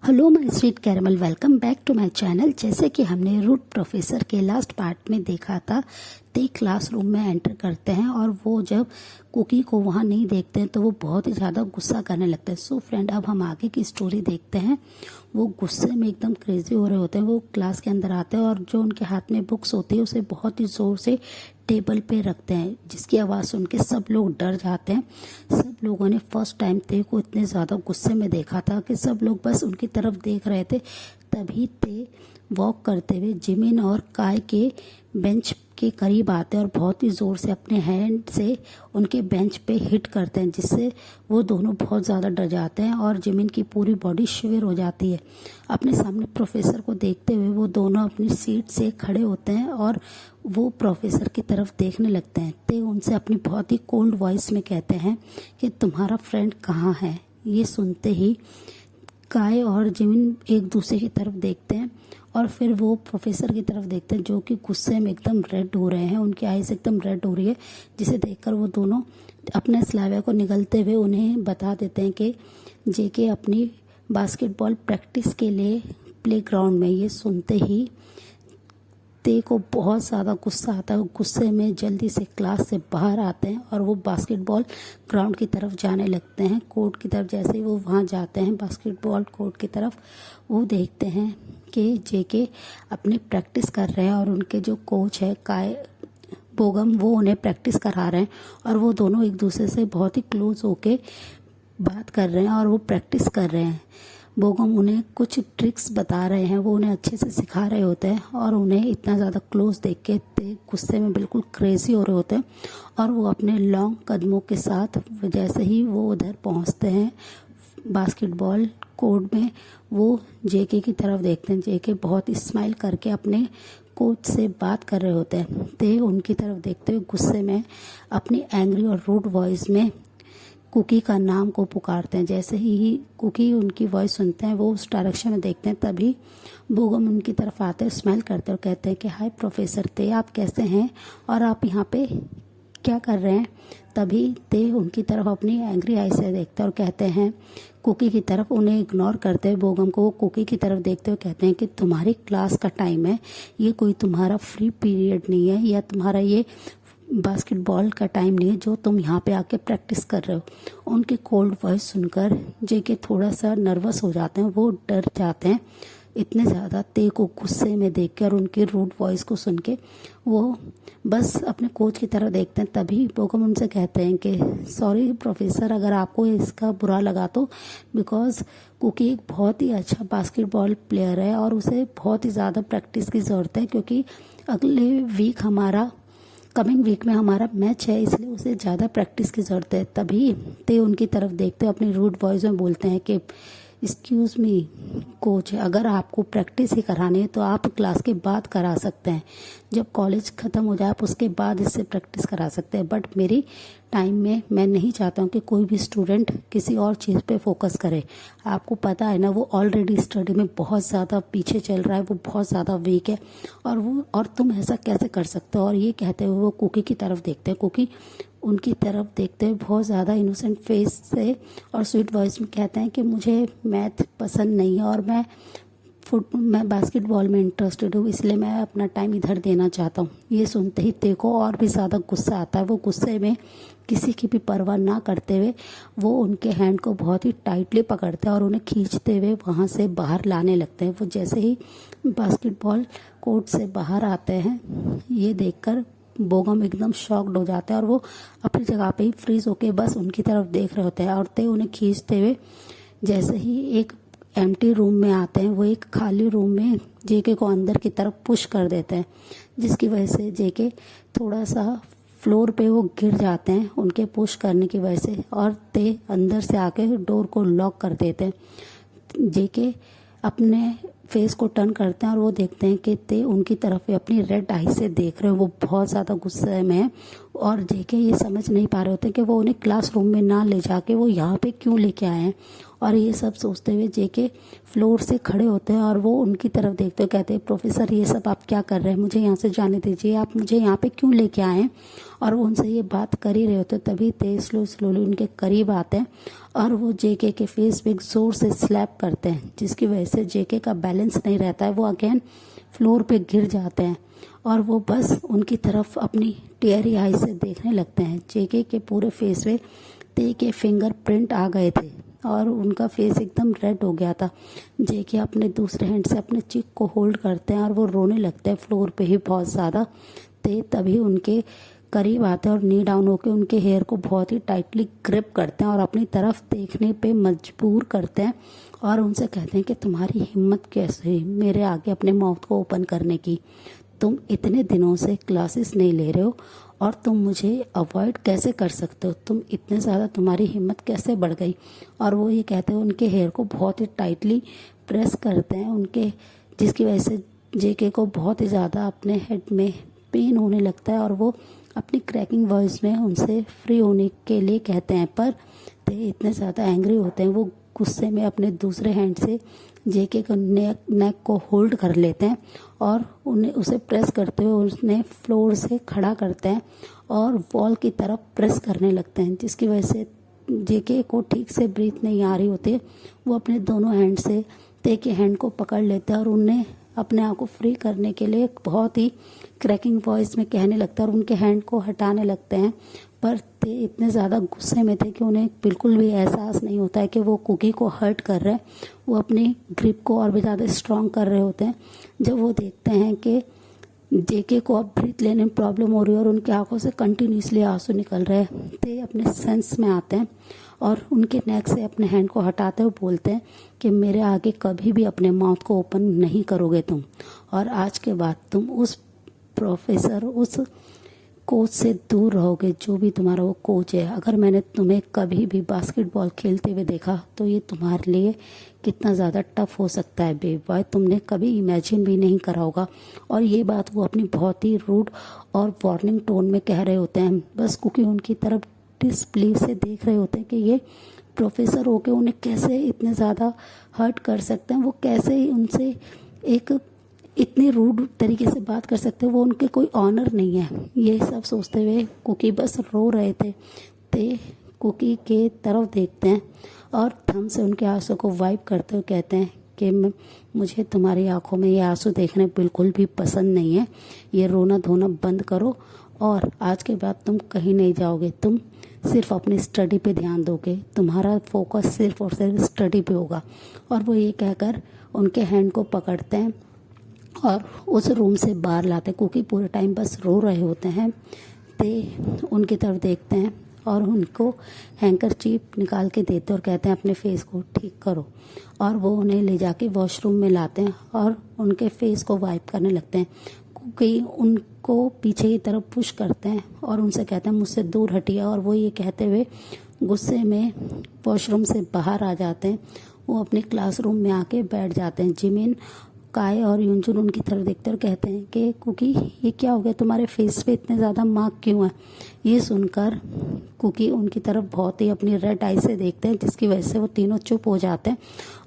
Hello my sweet caramel, welcome back to my channel. जैसे कि हमने रूट प्रोफेसर के लास्ट पार्ट में देखा था, ते क्लासरूम में एंटर करते हैं और वो जब कुकी को वहाँ नहीं देखते हैं तो वो बहुत ही ज़्यादा गुस्सा करने लगते हैं। सो फ्रेंड, अब हम आगे की स्टोरी देखते हैं। वो गुस्से में एकदम क्रेजी हो रहे होते हैं। वो क्लास के अंदर आते हैं और जो उनके हाथ में बुक्स होती है उसे बहुत ही ज़ोर से टेबल पे रखते हैं, जिसकी आवाज़ सुन के सब लोग डर जाते हैं। सब लोगों ने फर्स्ट टाइम ते को इतने ज़्यादा गुस्से में देखा था कि सब लोग बस उनकी तरफ देख रहे थे। तभी ते वॉक करते हुए जिमिन और काय के बेंच के करीब आते हैं और बहुत ही ज़ोर से अपने हैंड से उनके बेंच पे हिट करते हैं, जिससे वो दोनों बहुत ज़्यादा डर जाते हैं और जिमिन की पूरी बॉडी शिवर हो जाती है। अपने सामने प्रोफेसर को देखते हुए वो दोनों अपनी सीट से खड़े होते हैं और वो प्रोफेसर की तरफ देखने लगते हैं। ते उनसे अपनी बहुत ही कोल्ड वॉइस में कहते हैं कि तुम्हारा फ्रेंड कहाँ है। ये सुनते ही काय और जिमिन एक दूसरे की तरफ देखते हैं और फिर वो प्रोफेसर की तरफ देखते हैं, जो कि गुस्से में एकदम रेड हो रहे हैं। उनकी आईज एकदम रेड हो रही है, जिसे देखकर वो दोनों अपने स्लाइवा को निगलते हुए उन्हें बता देते हैं कि जेके अपनी बास्केटबॉल प्रैक्टिस के लिए प्लेग्राउंड में। ये सुनते ही ते को बहुत ज़्यादा गुस्सा आता है। वो गुस्से में जल्दी से क्लास से बाहर आते हैं और वो बास्केटबॉल ग्राउंड की तरफ जाने लगते हैं, कोर्ट की तरफ। जैसे ही वो वहाँ जाते हैं बास्केटबॉल कोर्ट की तरफ, वो देखते हैं कि जेके अपनी प्रैक्टिस कर रहे हैं और उनके जो कोच है काय बोगम, वो उन्हें प्रैक्टिस करा रहे हैं और वो दोनों एक दूसरे से बहुत ही क्लोज होके बात कर रहे हैं और वो प्रैक्टिस कर रहे हैं। बोगम उन्हें कुछ ट्रिक्स बता रहे हैं, वो उन्हें अच्छे से सिखा रहे होते हैं और उन्हें इतना ज़्यादा क्लोज देख के गुस्से में बिल्कुल क्रेजी हो रहे होते हैं और वो अपने लॉन्ग कदमों के साथ जैसे ही वो उधर पहुंचते हैं बास्केटबॉल कोर्ट में, वो जेके की तरफ देखते हैं। जेके बहुत स्माइल करके अपने कोच से बात कर रहे होते हैं। ते उनकी तरफ देखते हुए गुस्से में अपनी एंग्री और रूड वॉइस में कुकी का नाम को पुकारते हैं। जैसे ही कुकी उनकी वॉइस सुनते हैं, वो उस डायरेक्शन में देखते हैं। तभी बोगम उनकी तरफ आते हैं, स्माइल करते हैं और कहते हैं कि हाय प्रोफेसर ते, आप कैसे हैं और आप यहाँ पे क्या कर रहे हैं। तभी ते उनकी तरफ अपनी एंग्री आई से देखते हैं और कहते हैं कुकी की तरफ, उन्हें इग्नोर करते हुए बोगम को कुकी की तरफ देखते हुए कहते हैं कि तुम्हारी क्लास का टाइम है, ये कोई तुम्हारा फ्री पीरियड नहीं है या तुम्हारा ये बास्केटबॉल का टाइम नहीं है जो तुम यहाँ पे आके प्रैक्टिस कर रहे हो। उनकी कोल्ड वॉइस सुनकर जेके थोड़ा सा नर्वस हो जाते हैं, वो डर जाते हैं इतने ज़्यादा ते को गुस्से में देख के और उनकी रूड वॉइस को सुन के। वो बस अपने कोच की तरफ देखते हैं। तभी बोगम उनसे कहते हैं कि सॉरी प्रोफेसर, अगर आपको इसका बुरा लगा तो, बिकॉज कुकी एक बहुत ही अच्छा बास्केटबॉल प्लेयर है और उसे बहुत ही ज़्यादा प्रैक्टिस की ज़रूरत है, क्योंकि अगले वीक कमिंग वीक में हमारा मैच है, इसलिए उसे ज़्यादा प्रैक्टिस की ज़रूरत है। तभी ते उनकी तरफ देखते अपनी रूड वॉइस में बोलते हैं कि एक्सक्यूज़ मी कोच, अगर आपको प्रैक्टिस ही करानी है तो आप क्लास के बाद करा सकते हैं। जब कॉलेज ख़त्म हो जाए आप उसके बाद इससे प्रैक्टिस करा सकते हैं, बट मेरी टाइम में मैं नहीं चाहता हूँ कि कोई भी स्टूडेंट किसी और चीज़ पे फोकस करे। आपको पता है ना, वो ऑलरेडी स्टडी में बहुत ज़्यादा पीछे चल रहा है, वो बहुत ज़्यादा वीक है और तुम ऐसा कैसे कर सकते हो। और ये कहते हुए वो कुकी की तरफ देखते हैं। कुकी उनकी तरफ देखते हुए बहुत ज़्यादा इनोसेंट फेस से और स्वीट वॉइस में कहते हैं कि मुझे मैथ पसंद नहीं है और मैं बास्केटबॉल में इंटरेस्टेड हूँ, इसलिए मैं अपना टाइम इधर देना चाहता हूँ। ये सुनते ही ते को और भी ज़्यादा गुस्सा आता है। वो गुस्से में किसी की भी परवाह ना करते हुए वो उनके हैंड को बहुत ही टाइटली पकड़ते हैं और उन्हें खींचते हुए वहाँ से बाहर लाने लगते हैं। वो जैसे ही बास्केटबॉल कोर्ट से बाहर आते हैं, ये देखकर बोगम एकदम शॉक्ड हो जाता है और वो अपनी जगह पे ही फ्रीज होके बस उनकी तरफ देख रहे होते हैं। और ते उन्हें खींचते हुए जैसे ही एक एम्प्टी रूम में आते हैं, वो एक खाली रूम में जेके को अंदर की तरफ पुश कर देते हैं, जिसकी वजह से जेके थोड़ा सा फ्लोर पे वो गिर जाते हैं उनके पुश करने की वजह से, और ते अंदर से आके डोर को लॉक कर देते हैं। जेके अपने फेस को टर्न करते हैं और वो देखते हैं कि ते उनकी तरफ अपनी रेड आई से देख रहे हैं। वो बहुत ज़्यादा गुस्से में है और जेके ये समझ नहीं पा रहे होते कि वो उन्हें क्लासरूम में ना ले जाके वो यहाँ पे क्यों लेके आए हैं और ये सब सोचते हुए जेके फ्लोर से खड़े होते हैं और वो उनकी तरफ देखते हुए कहते हैं, प्रोफेसर ये सब आप क्या कर रहे हैं, मुझे यहाँ से जाने दीजिए, आप मुझे यहाँ पे क्यों लेके आए हैं। और वो उनसे ये बात कर ही रहे होते तभी ते स्लोली उनके करीब आते हैं और वो जेके के फेस पे जोर से स्लैप करते हैं, जिसकी वजह से जेके का बैलेंस नहीं रहता है, वो अगेन फ्लोर पे गिर जाते हैं और वो बस उनकी तरफ अपनी टेयरी आई से देखने लगते हैं। जेके के पूरे फेस पे ते के फिंगरप्रिंट आ गए थे और उनका फेस एकदम रेड हो गया था। जेके अपने दूसरे हैंड से अपने चिक को होल्ड करते हैं और वो रोने लगते हैं फ्लोर पे ही बहुत ज़्यादा। ते तभी उनके करीब आते हैं और नी डाउन होकर उनके हेयर को बहुत ही टाइटली ग्रिप करते हैं और अपनी तरफ देखने पे मजबूर करते हैं और उनसे कहते हैं कि तुम्हारी हिम्मत कैसे हुई मेरे आगे अपने माउथ को ओपन करने की, तुम इतने दिनों से क्लासेस नहीं ले रहे हो और तुम मुझे अवॉइड कैसे कर सकते हो, तुम इतने ज़्यादा तुम्हारी हिम्मत कैसे बढ़ गई। और वो ये कहते हैं उनके हेयर को बहुत ही टाइटली प्रेस करते हैं उनके, जिसकी वजह से जेके को बहुत ही ज़्यादा अपने हेड में पेन होने लगता है और वो अपनी क्रैकिंग वॉइस में उनसे फ्री होने के लिए कहते हैं। पर ते इतने ज़्यादा एंग्री होते हैं, वो गुस्से में अपने दूसरे हैंड से जेके को नेक को होल्ड कर लेते हैं और उन्हें उसे प्रेस करते हुए उन्हें फ्लोर से खड़ा करते हैं और वॉल की तरफ प्रेस करने लगते हैं, जिसकी वजह से जेके को ठीक से ब्रीथ नहीं आ रही होती। वो अपने दोनों हैंड से ते के हैंड को पकड़ लेते हैं और उन्हें अपने आप को फ्री करने के लिए बहुत ही क्रैकिंग वॉइस में कहने लगता है और उनके हैंड को हटाने लगते हैं। पर ते इतने ज़्यादा गुस्से में थे कि उन्हें बिल्कुल भी एहसास नहीं होता है कि वो कुकी को हर्ट कर रहे हैं। वो अपनी ग्रिप को और भी ज़्यादा स्ट्रॉन्ग कर रहे होते हैं जब वो देखते हैं कि जेके को अब ब्रीथ लेने में प्रॉब्लम हो रही है और उनकी आंखों से कंटिन्यूसली आंसू निकल रहे हैं। ते अपने सेंस में आते हैं और उनके नेक से अपने हैंड को हटाते हुए बोलते हैं कि मेरे आगे कभी भी अपने माउथ को ओपन नहीं करोगे तुम, और आज के बाद तुम उस प्रोफेसर उस कोच से दूर रहोगे जो भी तुम्हारा वो कोच है। अगर मैंने तुम्हें कभी भी बास्केटबॉल खेलते हुए देखा तो ये तुम्हारे लिए कितना ज़्यादा टफ हो सकता है बेबी बॉय, तुमने कभी इमेजिन भी नहीं करा होगा। और ये बात वो अपनी बहुत ही रूड और वार्निंग टोन में कह रहे होते हैं, बस कुकी उनकी तरफ डिसबिलीव से देख रहे होते हैं कि ये प्रोफेसर होके उन्हें कैसे इतने ज़्यादा हर्ट कर सकते हैं, वो कैसे उनसे एक इतनी रूड तरीके से बात कर सकते हैं, वो उनके कोई ऑनर नहीं है। ये सब सोचते हुए कुकी बस रो रहे थे। ते कुकी के तरफ देखते हैं और थंब से उनके आंसू को वाइप करते हुए कहते हैं कि मुझे तुम्हारी आंखों में ये आंसू देखने बिल्कुल भी पसंद नहीं है, ये रोना धोना बंद करो और आज के बाद तुम कहीं नहीं जाओगे, तुम सिर्फ अपनी स्टडी पे ध्यान दोगे, तुम्हारा फोकस सिर्फ और सिर्फ स्टडी पे होगा। और वो ये कहकर उनके हैंड को पकड़ते हैं और उस रूम से बाहर लाते हैं। कुकी पूरे टाइम बस रो रहे होते हैं। ते उनकी तरफ देखते हैं और उनको हैंकरचीफ निकाल के देते और कहते हैं अपने फेस को ठीक करो, और वो उन्हें ले जाके वॉशरूम में लाते हैं और उनके फेस को वाइप करने लगते हैं। कुकी उनको पीछे की तरफ पुश करते हैं और उनसे कहते हैं मुझसे दूर हटिए, और वो ये कहते हुए गुस्से में वॉशरूम से बाहर आ जाते हैं। वो अपने क्लासरूम में आके बैठ जाते हैं। जिमिन, काय और यूनजुन उनकी तरफ देखते और कहते हैं कि कुकी ये क्या हो गया, तुम्हारे फेस पे इतने ज़्यादा मार्क क्यों है। ये सुनकर कुकी उनकी तरफ बहुत ही अपनी रेड आई से देखते हैं, जिसकी वजह से वो तीनों चुप हो जाते हैं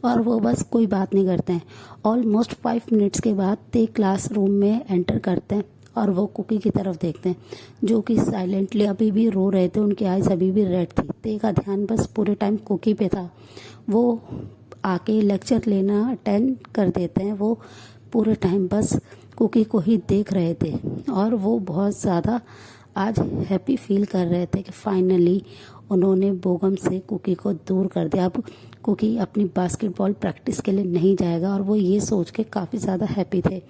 और वो बस कोई बात नहीं करते हैं। ऑलमोस्ट 5 मिनट्स के बाद ते क्लासरूम में एंटर करते हैं और वो कुकी की तरफ देखते हैं जो कि साइलेंटली अभी भी रो रहे थे, उनकी आइज़ अभी भी रेड थी। ते का ध्यान बस पूरे टाइम कुकी पे था। वो आके लेक्चर लेना अटेंड कर देते हैं। वो पूरे टाइम बस कुकी को ही देख रहे थे और वो बहुत ज़्यादा आज हैप्पी फील कर रहे थे कि फाइनली उन्होंने बोगम से कुकी को दूर कर दिया। अब कुकी अपनी बास्केटबॉल प्रैक्टिस के लिए नहीं जाएगा और वो ये सोच के काफ़ी ज़्यादा हैप्पी थे।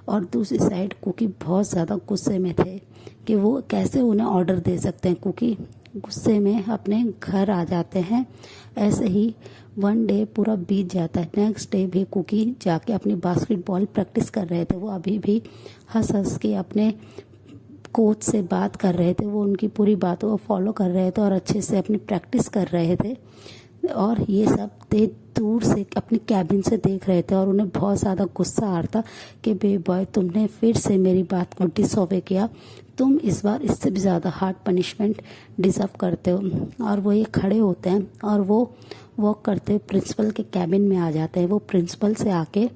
और दूसरी साइड कुकी बहुत ज़्यादा गुस्से में थे कि वो कैसे उन्हें ऑर्डर दे सकते हैं। कुकी गुस्से में अपने घर आ जाते हैं। ऐसे ही 1 डे पूरा बीत जाता है। नेक्स्ट डे भी कुकी जाके अपनी बास्केटबॉल प्रैक्टिस कर रहे थे। वो अभी भी हंस हंस के अपने कोच से बात कर रहे थे। वो उनकी पूरी बातों को फॉलो कर रहे थे और अच्छे से अपनी प्रैक्टिस कर रहे थे। और ये सब ते दूर से अपनी कैबिन से देख रहे थे और उन्हें बहुत ज़्यादा गुस्सा आ रहा था कि बे बॉय, तुमने फिर से मेरी बात को डिसओबे किया, तुम इस बार इससे भी ज़्यादा हार्ड पनिशमेंट डिज़र्व करते हो। और वो ये खड़े होते हैं और वो वॉक करते हुए प्रिंसिपल के कैबिन में आ जाते हैं। वो प्रिंसिपल से आके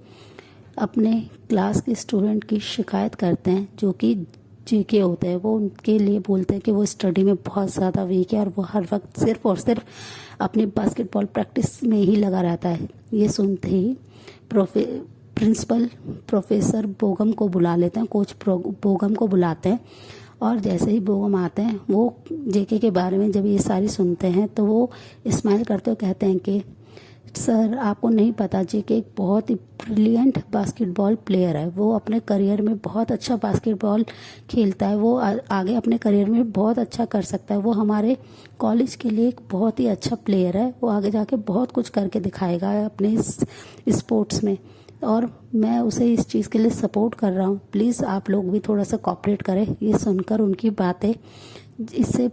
अपने क्लास के स्टूडेंट की शिकायत करते हैं जो कि जीके होते हैं। वो उनके लिए बोलते हैं कि वो स्टडी में बहुत ज़्यादा वीक है और वो हर वक्त सिर्फ और सिर्फ अपनी बास्केटबॉल प्रैक्टिस में ही लगा रहता है। ये सुनते ही प्रिंसिपल प्रोफेसर बोगम को बुला लेते हैं, कोच बोगम को बुलाते हैं। और जैसे ही बोगम आते हैं, वो जेके के बारे में जब ये सारी सुनते हैं तो वो स्माइल करते हुए कहते हैं कि सर, आपको नहीं पता, जेके एक बहुत ही ब्रिलियंट बास्केटबॉल प्लेयर है। वो अपने करियर में बहुत अच्छा बास्केटबॉल खेलता है। वो आगे अपने करियर में बहुत अच्छा कर सकता है। वो हमारे कॉलेज के लिए एक बहुत ही अच्छा प्लेयर है। वो आगे जाके बहुत कुछ करके दिखाएगा अपने इस स्पोर्ट्स में, और मैं उसे इस चीज़ के लिए सपोर्ट कर रहा हूँ। प्लीज़ आप लोग भी थोड़ा सा कोऑपरेट करें। ये सुनकर उनकी बातें, इससे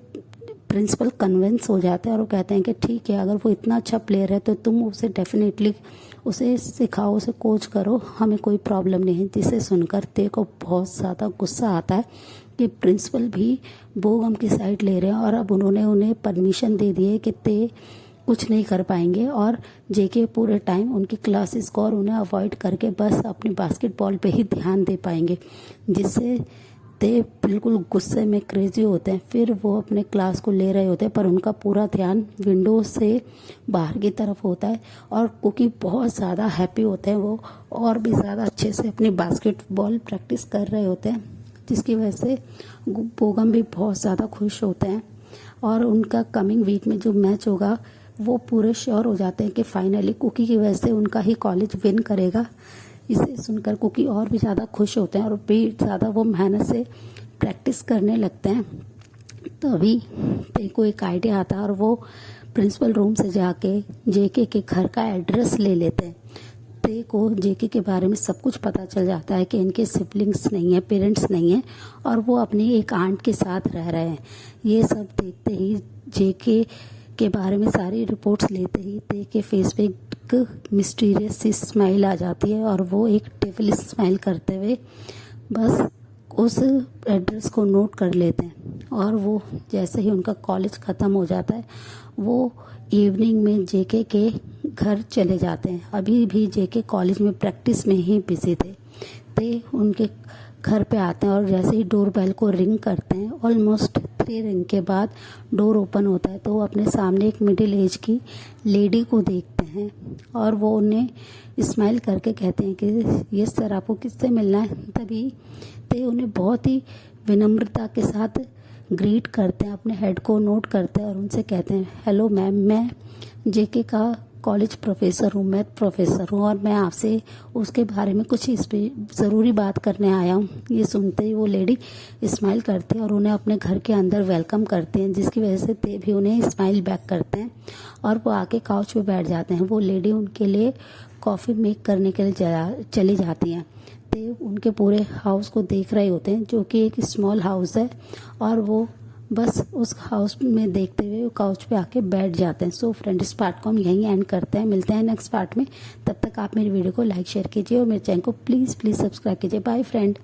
प्रिंसिपल कन्विंस हो जाते हैं और वो कहते हैं कि ठीक है, अगर वो इतना अच्छा प्लेयर है तो तुम उसे डेफिनेटली उसे सिखाओ, उसे कोच करो, हमें कोई प्रॉब्लम नहीं है। जिसे सुनकर ते को बहुत ज़्यादा गुस्सा आता है कि प्रिंसिपल भी बोगम की साइड ले रहे हैं और अब उन्होंने उन्हें परमिशन दे दी है कि ते कुछ नहीं कर पाएंगे और जेके पूरे टाइम उनकी क्लासेस को और उन्हें अवॉइड करके बस अपने बास्केटबॉल पे ही ध्यान दे पाएंगे, जिससे ते बिल्कुल गुस्से में क्रेजी होते हैं। फिर वो अपने क्लास को ले रहे होते हैं पर उनका पूरा ध्यान विंडो से बाहर की तरफ होता है और कुकी बहुत ज़्यादा हैप्पी होते हैं। वो और भी ज़्यादा अच्छे से अपनी बास्केटबॉल प्रैक्टिस कर रहे होते हैं, जिसकी वजह से बोगम भी बहुत ज़्यादा खुश होते हैं। और उनका कमिंग वीक में जो मैच होगा, वो पूरे श्योर हो जाते हैं कि फाइनली कुकी की वजह से उनका ही कॉलेज विन करेगा। इसे सुनकर कुकी और भी ज़्यादा खुश होते हैं और भी ज़्यादा वो मेहनत से प्रैक्टिस करने लगते हैं। तभी ते को एक आइडिया आता है और वो प्रिंसिपल रूम से जाके जेके के घर का एड्रेस ले लेते हैं। ते को जेके के बारे में सब कुछ पता चल जाता है कि इनके सिबलिंग्स नहीं है, पेरेंट्स नहीं है और वो अपनी एक आंट के साथ रह रहे हैं। ये सब देखते ही जेके के बारे में सारी रिपोर्ट्स लेते ही ते के फेस पे एक मिस्टीरियस सी स्माइल आ जाती है और वो एक टेबल स्माइल करते हुए बस उस एड्रेस को नोट कर लेते हैं। और वो जैसे ही उनका कॉलेज ख़त्म हो जाता है, वो इवनिंग में जेके के घर चले जाते हैं। अभी भी जेके कॉलेज में प्रैक्टिस में ही बिजी थे। ते उनके घर पे आते हैं और जैसे ही डोर बेल को रिंग करते हैं, ऑलमोस्ट 3 रिंग के बाद डोर ओपन होता है तो वो अपने सामने एक मिडिल एज की लेडी को देखते हैं और वो उन्हें स्माइल करके कहते हैं कि यस सर, आपको किससे मिलना है। तभी ते उन्हें बहुत ही विनम्रता के साथ ग्रीट करते हैं, अपने हेड को नोट करते हैं और उनसे कहते हैं, हेलो मैम, मैं जेके का कॉलेज प्रोफेसर हूँ, मैथ प्रोफेसर हूँ और मैं आपसे उसके बारे में कुछ इस पर ज़रूरी बात करने आया हूँ। ये सुनते ही वो लेडी स्माइल करती है और उन्हें अपने घर के अंदर वेलकम करते हैं, जिसकी वजह से ते भी उन्हें स्माइल बैक करते हैं और वो आके काउच पे बैठ जाते हैं। वो लेडी उनके लिए कॉफ़ी मेक करने के लिए चली जाती हैं। ते उनके पूरे हाउस को देख रहे होते हैं, जो कि एक स्मॉल हाउस है, और वो बस उस हाउस में देखते हुए काउच पे आके बैठ जाते हैं। सो फ्रेंड, इस पार्ट को हम यहीं एंड करते हैं। मिलते हैं नेक्स्ट पार्ट में। तब तक आप मेरी वीडियो को लाइक शेयर कीजिए और मेरे चैनल को प्लीज़ सब्सक्राइब कीजिए। Bye friend.